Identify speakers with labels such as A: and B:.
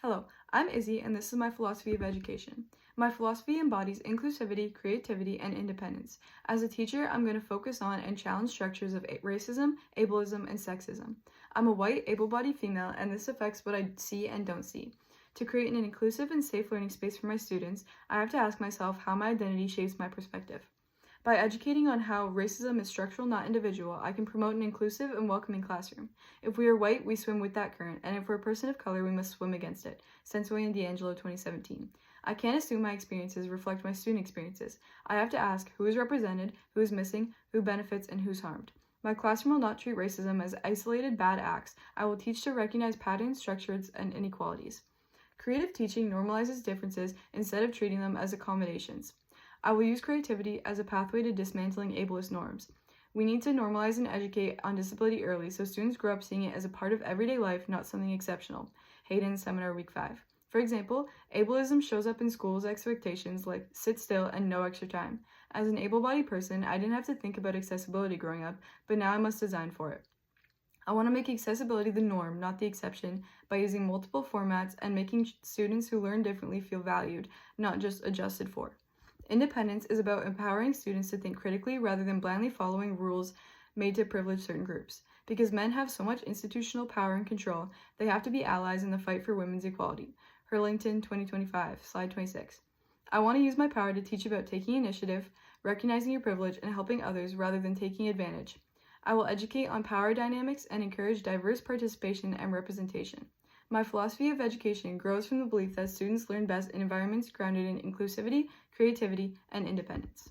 A: Hello, I'm Izzy, and this is my philosophy of education. My philosophy embodies inclusivity, creativity, and independence. As a teacher, I'm going to focus on and challenge structures of racism, ableism, and sexism. I'm a white, able-bodied female, and this affects what I see and don't see. To create an inclusive and safe learning space for my students, I have to ask myself how my identity shapes my perspective. By educating on how racism is structural, not individual, I can promote an inclusive and welcoming classroom. If we are white, we swim with that current, and if we're a person of color, we must swim against it. Senseway and D'Angelo, 2017. I can't assume my experiences reflect my student experiences. I have to ask who is represented, who is missing, who benefits, and who's harmed. My classroom will not treat racism as isolated bad acts. I will teach to recognize patterns, structures, and inequalities. Creative teaching normalizes differences instead of treating them as accommodations. I will use creativity as a pathway to dismantling ableist norms. We need to normalize and educate on disability early so students grow up seeing it as a part of everyday life, not something exceptional. Hayden, Seminar Week 5. For example, ableism shows up in schools' expectations like sit still and no extra time. As an able-bodied person, I didn't have to think about accessibility growing up, but now I must design for it. I want to make accessibility the norm, not the exception, by using multiple formats and making students who learn differently feel valued, not just adjusted for. Independence is about empowering students to think critically rather than blindly following rules made to privilege certain groups. Because men have so much institutional power and control, they have to be allies in the fight for women's equality. Hurlington, 2025, slide 26. I want to use my power to teach about taking initiative, recognizing your privilege, and helping others rather than taking advantage. I will educate on power dynamics and encourage diverse participation and representation. My philosophy of education grows from the belief that students learn best in environments grounded in inclusivity, creativity, and independence.